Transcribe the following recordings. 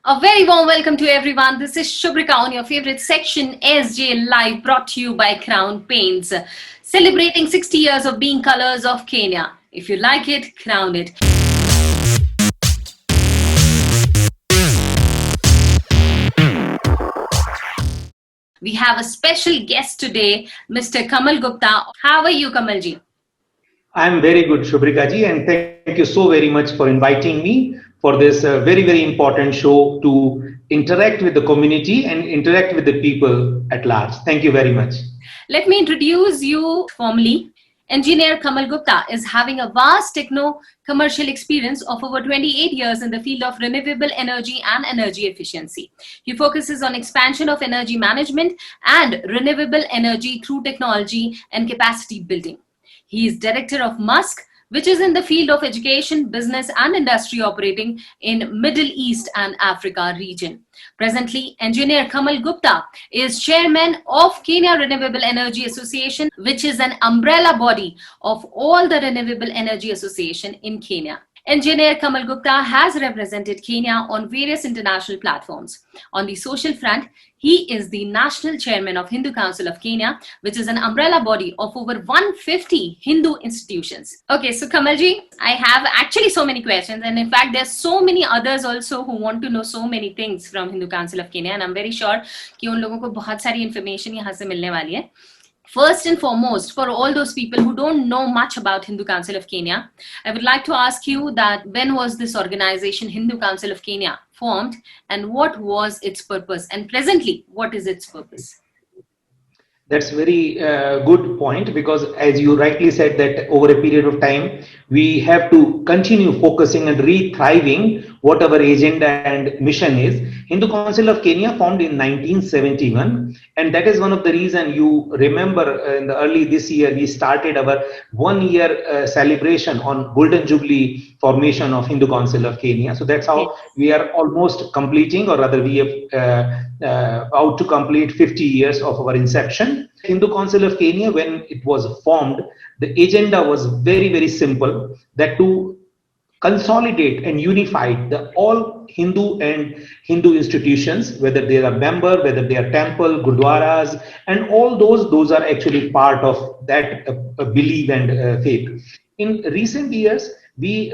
A very warm welcome to everyone. This is Shubhrika on your favorite section, SJ Live, brought to you by Crown Paints, celebrating 60 years of being colors of Kenya. If you like it, crown it. We have a special guest today, Mr. Kamal Gupta. How are you, Kamalji? I'm very good, Shubhrika ji, and thank you so very much for inviting me for this very important show to interact with the community and interact with the people at large. Thank you very much. Let me introduce you formally. Engineer Kamal Gupta is having a vast techno-commercial experience of over 28 years in the field of renewable energy and energy efficiency. He focuses on expansion of energy management and renewable energy through technology and capacity building. He is director of MUSK, which is in the field of education, business and industry operating in Middle East and Africa region. Presently, Engineer Kamal Gupta is chairman of Kenya Renewable Energy Association, which is an umbrella body of all the renewable energy association in Kenya. Engineer Kamal Gupta has represented Kenya on various international platforms. On the social front, he is the national chairman of Hinducouncil of Kenya, which is an umbrella body of over 150 Hindu institutions. Okay, so Kamalji, I have actually so many questions, and in fact, there's so many others also who want to know so many things from Hinducouncil of Kenya, and I'm very sure कि उन लोगों को बहुत सारी information यहाँ से मिलने वाली है. First and foremost, for all those people who don't know much about Hinducouncil of Kenya, I would like to ask you that when was this organization, Hinducouncil of Kenya, formed and what was its purpose? And presently, what is its purpose? That's very good point, because as you rightly said that over a period of time, we have to continue focusing and re-thriving what our agenda and mission is. Hindu Council of Kenya formed in 1971, and that is one of the reasons you remember in the early this year, we started our 1 year celebration on Golden Jubilee formation of Hindu Council of Kenya. So that's how we are almost completing, or rather we have out to complete 50 years of our inception. Hindu Council of Kenya, when it was formed, the agenda was very simple, that to consolidate and unify all Hindu and Hindu institutions, whether they are member, whether they are temple, gurdwaras, and all those are actually part of that belief and faith. In recent years, we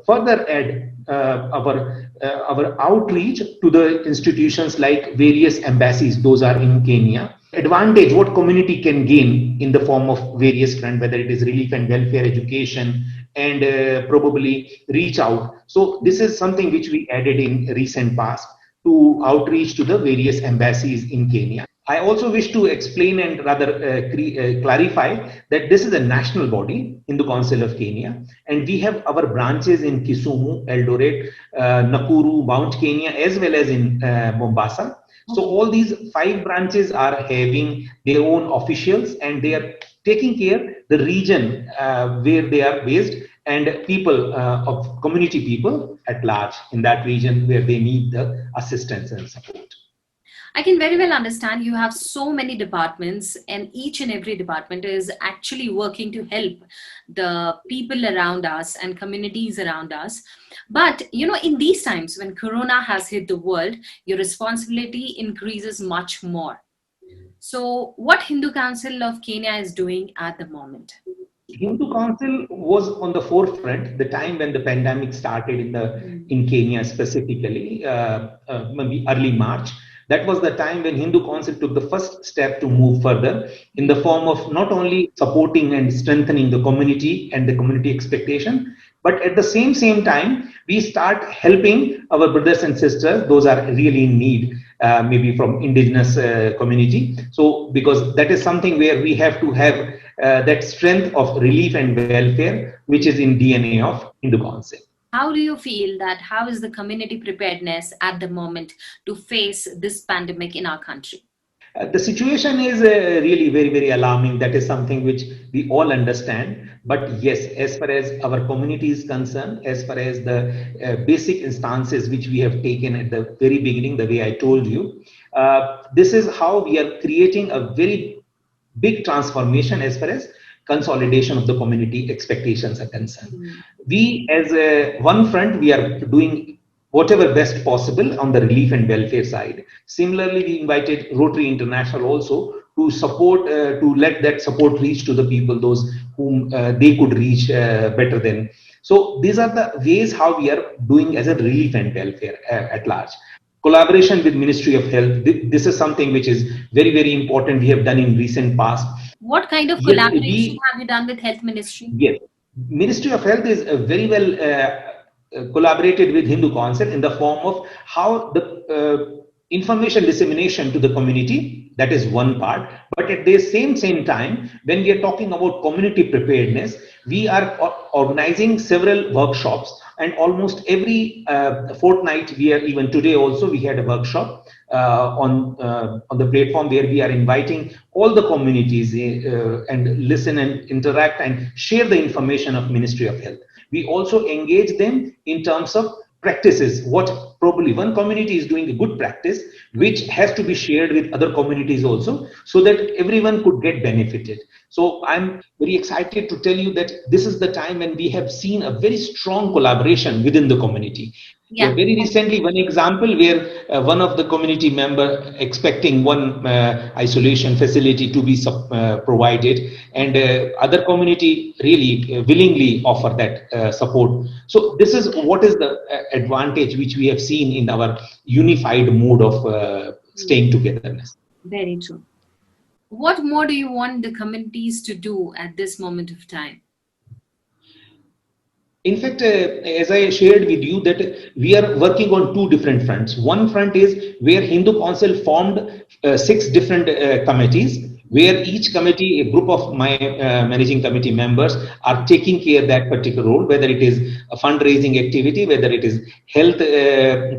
further add our outreach to the institutions like various embassies, those are in Kenya. Advantage what community can gain in the form of various front, whether it is relief and welfare, education, and probably reach out. So this is something which we added in recent past to outreach to the various embassies in Kenya. I also wish to explain and rather clarify that this is a national body in the Council of Kenya, and we have our branches in Kisumu, Eldoret, Nakuru, Mount Kenya, as well as in Mombasa. So all these 5 branches are having their own officials, and they are taking care the region where they are based, and people of community people at large in that region where they need the assistance and support. I can very well understand you have so many departments, and each and every department is actually working to help the people around us and communities around us. But, you know, in these times when Corona has hit the world, your responsibility increases much more. So what Hindu Council of Kenya is doing at the moment? Hindu Council was on the forefront the time when the pandemic started in Kenya specifically, maybe early March. That was the time when Hindu Council took the first step to move further in the form of not only supporting and strengthening the community and the community expectation, but at the same time, we start helping our brothers and sisters, those are really in need, maybe from indigenous community. So because that is something where we have to have that strength of relief and welfare, which is in DNA of Hindu Council. How do you feel that how is the community preparedness at the moment to face this pandemic in our country? The situation is really very alarming. That is something which we all understand. But yes, as far as our community is concerned, as far as the basic instances which we have taken at the very beginning, the way I told you, this is how we are creating a very big transformation as far as consolidation of the community expectations are concerned. We, as one front, we are doing whatever best possible on the relief and welfare side. Similarly, we invited Rotary International also to support, to let that support reach to the people, those whom they could reach better than. So these are the ways how we are doing as a relief and welfare at large. Collaboration with Ministry of Health. This is something which is very, very important. We have done in recent past. What kind of Yes, collaboration have you done with Health Ministry? yes. Ministry of Health is very well collaborated with Hinducouncil in the form of how the information dissemination to the community. That is one part. But at the same time, when we are talking about community preparedness, we are organizing several workshops, and almost every fortnight, we are, even today also, we had a workshop on the platform where we are inviting all the communities and listen and interact and share the information of Ministry of Health. We also engage them in terms of practices, what probably one community is doing a good practice, which has to be shared with other communities also, so that everyone could get benefited. So I'm very excited to tell you that this is the time when we have seen a very strong collaboration within the community. Yeah. Very recently, one example where one of the community member expecting one isolation facility to be provided, and other community really willingly offer that support. So this is what is the advantage which we have seen in our unified mode of staying togetherness. Very true. What more do you want the communities to do at this moment of time? In fact, as I shared with you, that we are working on two different fronts. One front is where Hinducouncil formed 6 different committees, where each committee, a group of my managing committee members, are taking care of that particular role, whether it is a fundraising activity, whether it is health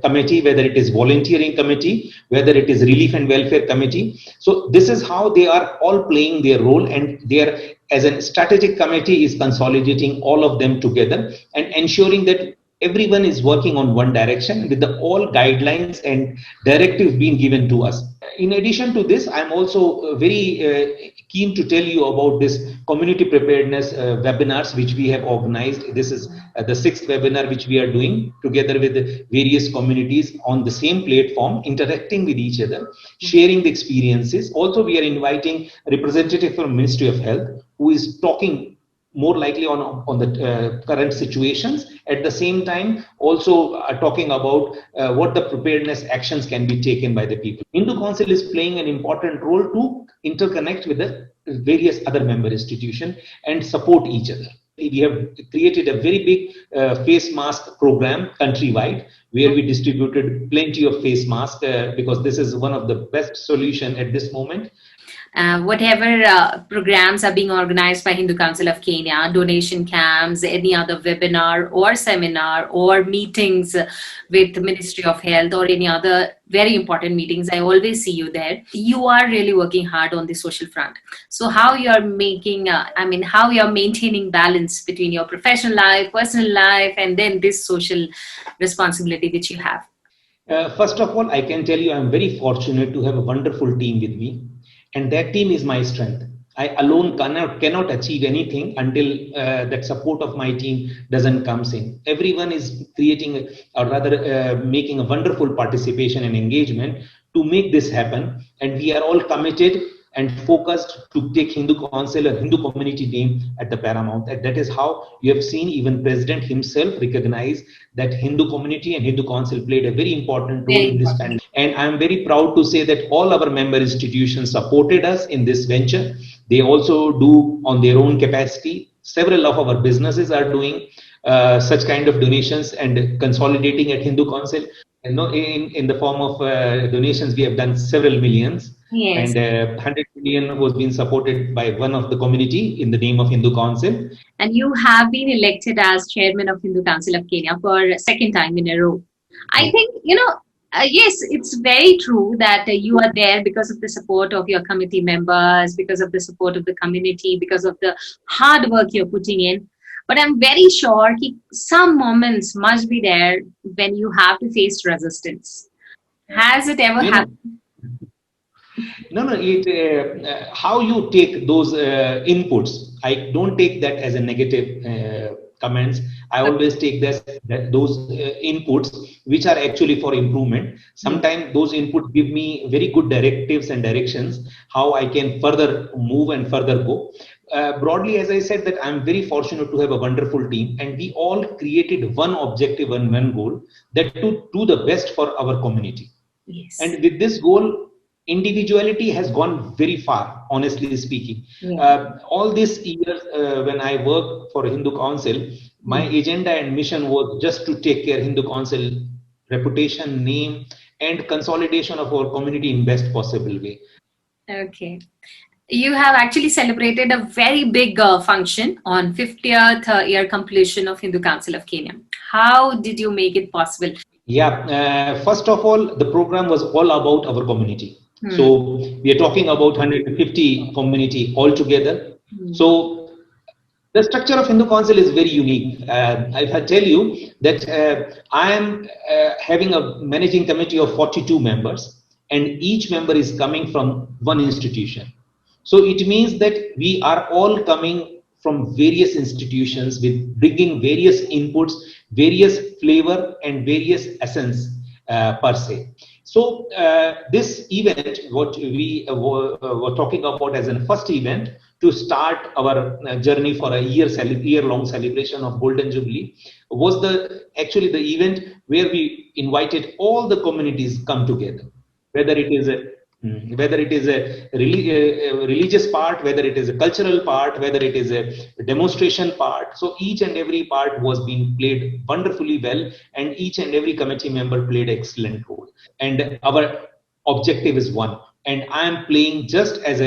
committee, whether it is volunteering committee, whether it is relief and welfare committee. So this is how they are all playing their role, and they are, as a strategic committee, is consolidating all of them together and ensuring that everyone is working on one direction with the all guidelines and directives being given to us. In addition to this, I'm also very keen to tell you about this community preparedness webinars which we have organized. This is the 6th webinar which we are doing together with various communities on the same platform, interacting with each other, sharing the experiences. Also, we are inviting a representative from Ministry of Health who is talking more likely on the current situations. At the same time, also talking about what the preparedness actions can be taken by the people. Hinducouncil is playing an important role to interconnect with the various other member institutions and support each other. We have created a very big face mask program countrywide, where we distributed plenty of face masks because this is one of the best solution at this moment. Whatever programs are being organized by Hinducouncil of Kenya, donation camps, any other webinar or seminar or meetings with the Ministry of Health or any other very important meetings, I always see you there. You are really working hard on the social front. So how you're making, how you're maintaining balance between your professional life, personal life, and then this social responsibility which you have? First of all, I can tell you I'm very fortunate to have a wonderful team with me. And that team is my strength. I alone cannot achieve anything until that support of my team doesn't come in. Everyone is creating, or rather making a wonderful participation and engagement to make this happen. And we are all committed and focused to take Hinducouncil and Hindu community name at the paramount. And that is how you have seen even President himself recognize that Hindu community and Hinducouncil played a very important role in this pandemic. And I'm very proud to say that all our member institutions supported us in this venture. They also do on their own capacity. Several of our businesses are doing such kind of donations and consolidating at Hinducouncil. And in the form of donations, we have done several millions. Yes. And 100 million was being supported by one of the community in the name of Hinducouncil. And you have been elected as chairman of Hinducouncil of Kenya for a second time in a row. I think, yes, it's very true that you are there because of the support of your committee members, because of the support of the community, because of the hard work you're putting in. But I'm very sure some moments must be there when you have to face resistance. Has it ever happened? No, how you take those inputs, I don't take that as a negative comments. I always take those inputs which are actually for improvement. Sometimes those inputs give me very good directives and directions how I can further move and further go. Broadly, as I said, that I'm very fortunate to have a wonderful team, and we all created one objective and one goal, that to do the best for our community. Yes. And with this goal, individuality has gone very far, honestly speaking. All these years when I worked for Hindu Council, my agenda and mission was just to take care Hindu Council reputation, name, and consolidation of our community in best possible way. Okay. You have actually celebrated a very big function on 50th year completion of Hindu Council of Kenya. How did you make it possible? Yeah, first of all, the program was all about our community. So we are talking about 150 community altogether. So the structure of Hindu Council is very unique. If I tell you that I am having a managing committee of 42 members, and each member is coming from one institution. So it means that we are all coming from various institutions with bringing various inputs, various flavor and various essence per se. So this event, what we were talking about as a first event to start our journey for a year-long celebration of Golden Jubilee, was actually the event where we invited all the communities come together, whether it is a religious part, whether it is a cultural part, whether it is a demonstration part. So each and every part was being played wonderfully well, and each and every committee member played an excellent role. And our objective is one, and I am playing just as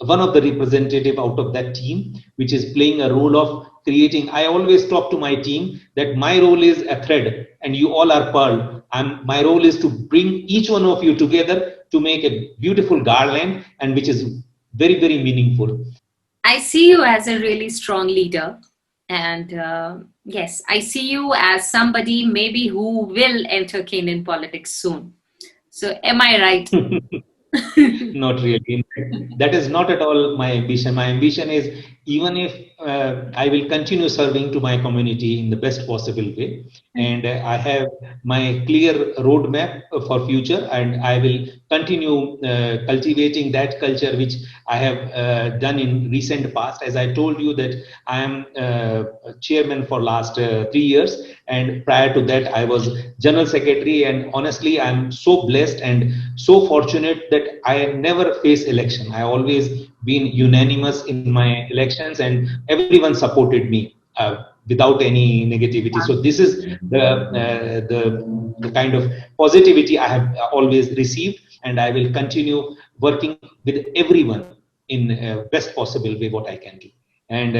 one of the representative out of that team, which is playing a role of creating. I always talk to my team that my role is a thread and you all are pearl. My role is to bring each one of you together to make a beautiful garland, and which is very, very meaningful. I see you as a really strong leader, and yes, I see you as somebody maybe who will enter Kenyan politics soon. So am I right? Not really. That is not at all my ambition. My ambition is, even if I will continue serving to my community in the best possible way, and I have my clear roadmap for future, and I will continue cultivating that culture which I have done in recent past. As I told you that I am chairman for last 3 years, and prior to that I was general secretary, and honestly I'm so blessed and so fortunate that I never face election. I always been unanimous in my elections, and everyone supported me without any negativity. So this is the kind of positivity I have always received, and I will continue working with everyone in best possible way what I can do. And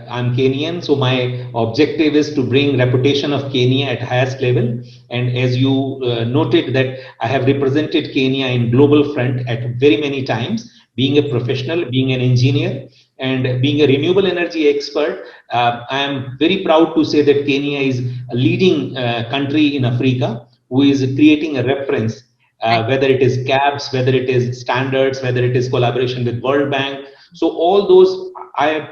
I'm Kenyan, so my objective is to bring reputation of Kenya at highest level. And as you noted that I have represented Kenya in global front at very many times, being a professional, being an engineer, and being a renewable energy expert. I am very proud to say that Kenya is a leading country in Africa who is creating a reference, whether it is CAPS, whether it is standards, whether it is collaboration with World Bank. So all those, I have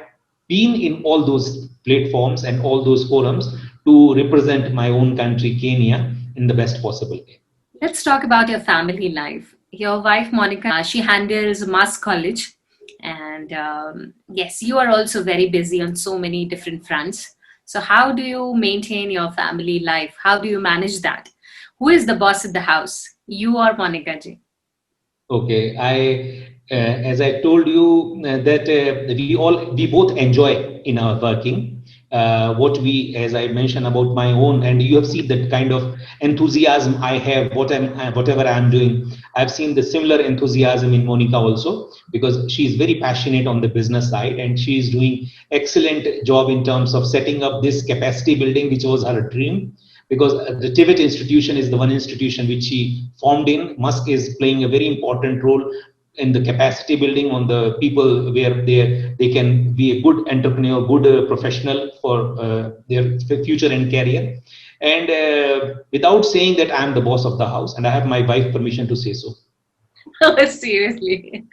been in all those platforms and all those forums to represent my own country, Kenya, in the best possible way. Let's talk about your family life. Your wife, Monica, she handles MUSK College. And yes, you are also very busy on so many different fronts. So how do you maintain your family life? How do you manage that? Who is the boss at the house? You or Monica ji? Okay, as I told you that we both enjoy in our working. What we, as I mentioned about my own, and you have seen that kind of enthusiasm I have, whatever I'm doing. I've seen the similar enthusiasm in Monica also, because she is very passionate on the business side, and she is doing excellent job in terms of setting up this capacity building, which was her dream. Because the TVET institution is the one institution which she formed in. MUSK is playing a very important role in the capacity building on the people, where they can be a good entrepreneur, good professional for their future and career. And without saying that I'm the boss of the house, and I have my wife permission to say so. Oh, seriously.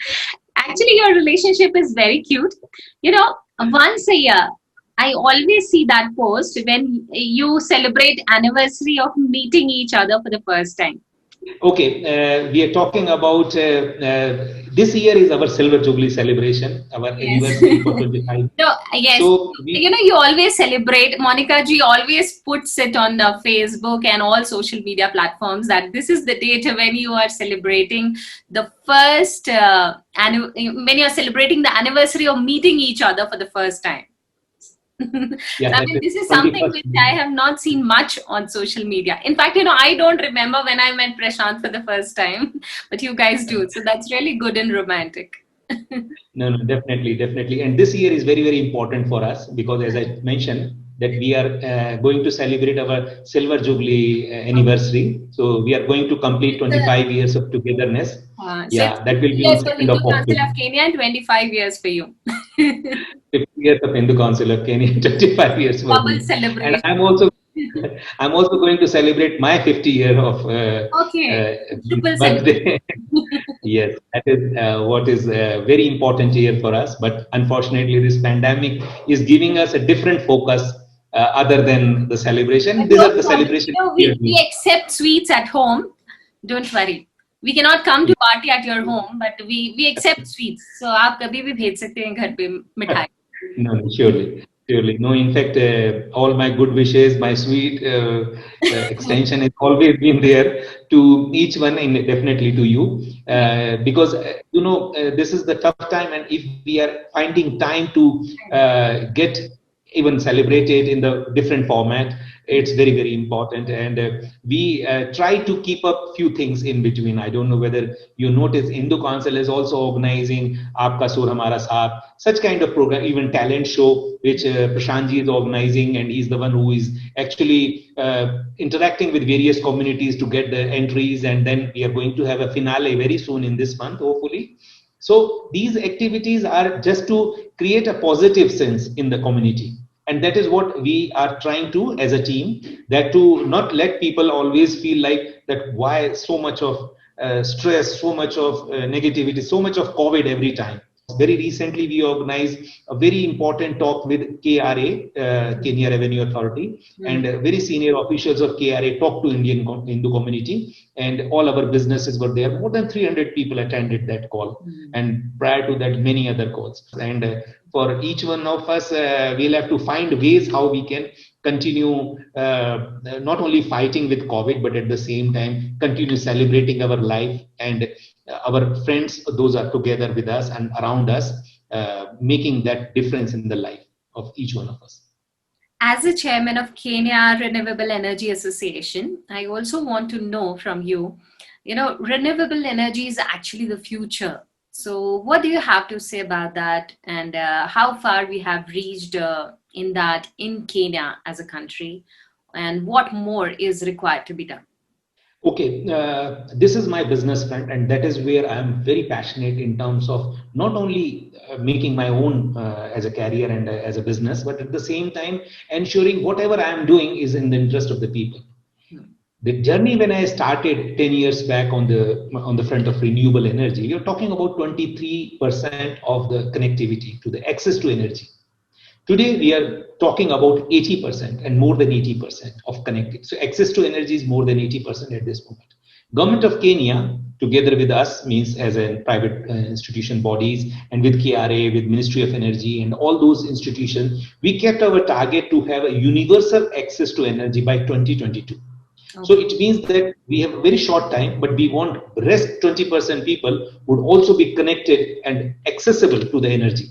Actually, your relationship is very cute. You know, once a year, I always see that post when you celebrate anniversary of meeting each other for the first time. Okay, we are talking about this year is our Silver Jubilee celebration, our Yes. anniversary for 25. No, yes. So we, You always celebrate. Monica ji always puts it on the Facebook and all social media platforms that this is the date when you are celebrating the first, when you are celebrating the anniversary of meeting each other for the first time. So, yeah, I that mean, is this is something 21st. which I have not seen much on social media. In fact, I don't remember when I met Prashant for the first time, but you guys do. So that's really good and romantic. No, no, definitely, definitely. And this year is very, very important for us because, as I mentioned, that we are going to celebrate our Silver Jubilee anniversary. So we are going to complete 25 years of togetherness. So it's Yeah, that 50 will be on years for 2nd Hindu of Council October. of Kenya and 25 years for you. 50 years of Hinducouncil of Kenya, 25 years for Double me. And celebration. I'm also going to celebrate my 50 year of Okay, triple celebration. birthday. Yes, that is what is a very important year for us. But unfortunately, this pandemic is giving us a different focus other than the celebration. But These no are the problem. celebrations we are We doing. accept sweets at home. Don't worry. We cannot come to party at your home, but we accept sweets. So आप कभी भी भेज सकते हैं घर पे मिठाई. No, no, surely, surely. No, in fact, all my good wishes, my sweet extension has always been there to each one, and definitely to you, because this is the tough time, and if we are finding time to get even celebrated in the different format, it's very, very important. And we try to keep up few things in between. I don't know whether you notice Hindu Council is also organizing Aapka Sur Hamara Saath, such kind of program, even talent show, which Prashant ji is organizing, and he's the one who is actually interacting with various communities to get the entries. And then we are going to have a finale very soon in this month, hopefully. So these activities are just to create a positive sense in the community. And that is what we are trying to as a team, that to not let people always feel like that why so much of stress, so much of negativity, so much of COVID every time. Very recently, we organized a very important talk with KRA, Kenya Revenue Authority, and very senior officials of KRA talked to Hindu community, and all our businesses were there. More than 300 people attended that call, and prior to that, many other calls. And for each one of us, we'll have to find ways how we can continue not only fighting with COVID, but at the same time continue celebrating our life and our friends, those are together with us and around us, making that difference in the life of each one of us. As a chairman of Kenya Renewable Energy Association, I also want to know from you, renewable energy is actually the future. So what do you have to say about that, and how far we have reached in that in Kenya as a country, and what more is required to be done? Okay, this is my business front, and that is where I am very passionate in terms of not only making my own as a career and as a business, but at the same time ensuring whatever I am doing is in the interest of the people. The journey when I started 10 years back on the front of renewable energy, you're talking about 23% of the connectivity to the access to energy. Today, we are talking about 80% and more than 80% of connected. So access to energy is more than 80% at this moment. Government of Kenya, together with us, means as a private institution bodies, and with KRA, with Ministry of Energy and all those institutions, we kept our target to have a universal access to energy by 2022. So it means that we have a very short time, but we want rest 20% people would also be connected and accessible to the energy.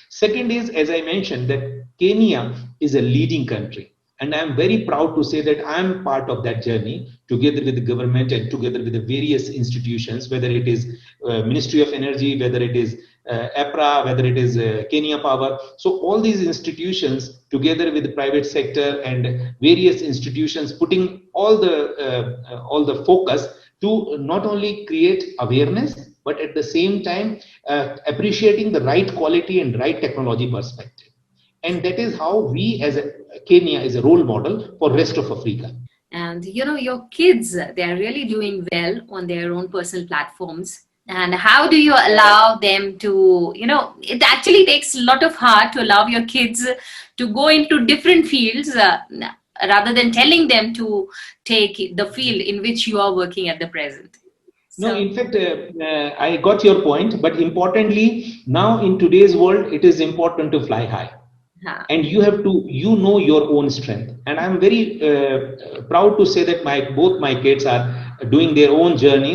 Second is, as I mentioned, that Kenya is a leading country. And I'm very proud to say that I'm part of that journey together with the government and together with the various institutions, whether it is Ministry of Energy, whether it is EPRA, whether it is Kenya Power. So all these institutions together with the private sector and various institutions putting all the focus to not only create awareness, but at the same time appreciating the right quality and right technology perspective. And that is how we as a Kenya is a role model for rest of Africa. And your kids, they are really doing well on their own personal platforms. And how do you allow them to, it actually takes a lot of heart to allow your kids to go into different fields rather than telling them to take the field in which you are working at the present. No, So, in fact, I got your point, but importantly, now in today's world, it is important to fly high. huh. And you have to, your own strength. And I'm very proud to say that both my kids are doing their own journey,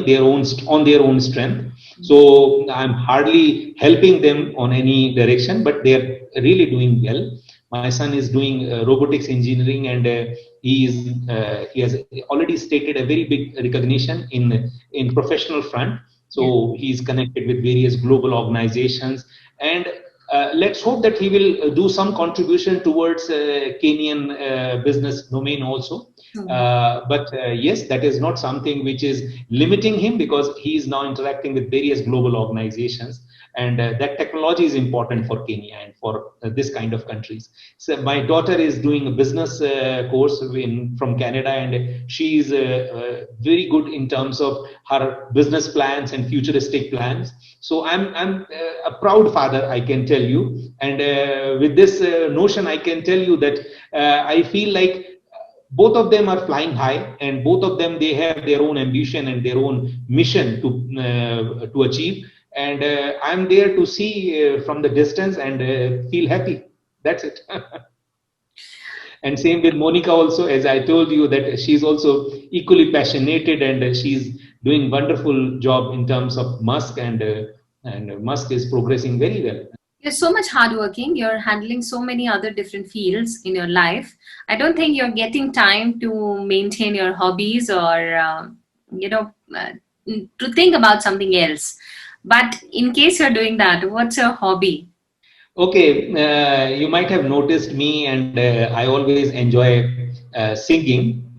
on their own strength. So I'm hardly helping them on any direction, but they're really doing well. My son is doing robotics engineering, and he has already stated a very big recognition in professional front. So Yeah. he's connected with various global organizations, and let's hope that he will do some contribution towards Kenyan business domain also. Mhm. But yes, that is not something which is limiting him, because he is now interacting with various global organizations, and that technology is important for Kenya and for this kind of countries. So my daughter is doing a business course from Canada, and she is very good in terms of her business plans and futuristic plans. So I'm a proud father, I can tell you. And with this notion, I can tell you that I feel like both of them are flying high, and both of them, they have their own ambition and their own mission to achieve. And I'm there to see from the distance and feel happy. That's it. And same with Monica also, as I told you, that she's also equally passionate, and she's doing wonderful job in terms of MUSK, and MUSK is progressing very well. You're so much hardworking. You're handling so many other different fields in your life. I don't think you're getting time to maintain your hobbies or, you know, uh, to think about something else. But in case you're doing that, what's your hobby? Okay, you might have noticed me, and I always enjoy singing,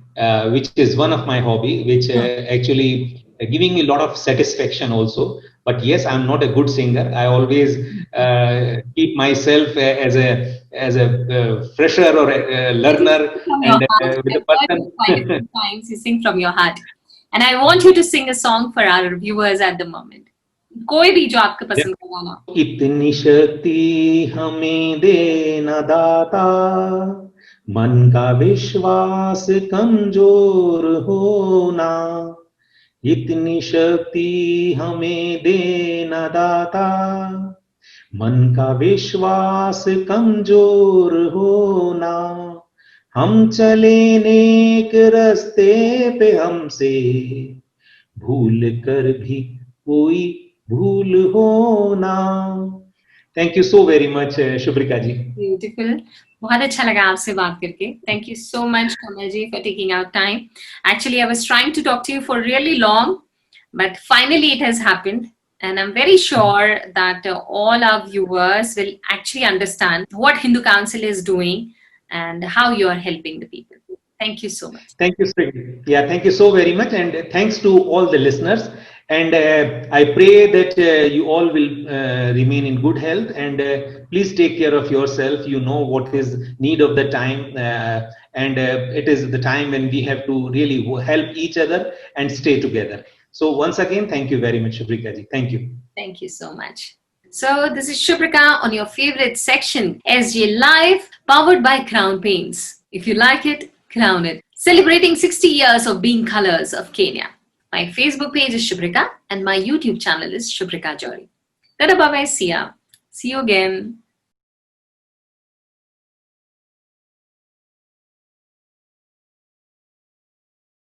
which is one of my hobby, which actually giving me a lot of satisfaction also. But yes, I'm not a good singer. I always keep myself as a fresher or a learner, From your and heart. with I've the heard you quite a person. few times. You sing from your heart. And I want you to sing a song for our viewers at the moment. कोई भी जो आपको पसंद का गाना. इतनी शक्ति हमें दे न दाता, मन का विश्वास कमजोर होना। इतनी शक्ति हमें दे न दाता, मन का विश्वास कमजोर होना। हम चले नेक रास्ते पे, हमसे भूल कर भी कोई भूल होना। Thank you so very much Shubhrika ji. Beautiful. बहुत अच्छा लगा आपसे बात करके. Thank you so much, Kamal ji, for taking out time. Actually, I was trying to talk to you for really long, but finally it has happened. And I'm very sure that all our viewers will actually understand what Hindu Council is doing and how you are helping the people. Thank you so much. Thank you, sir. Yeah, thank you so very much, and thanks to all the listeners. And I pray that you all will remain in good health, and please take care of yourself. You know what is need of the time, and it is the time when we have to really help each other and stay together. So once again, thank you very much, Shubhrika ji. Thank you. Thank you so much. So this is Shubhrika on your favorite section, SJ Live, powered by Crown Paints. If you like it, crown it. Celebrating 60 years of being colors of Kenya. My Facebook page is Shubhrika and my YouTube channel is Shubhrika Johary. Tada bye bye, see ya. See you again.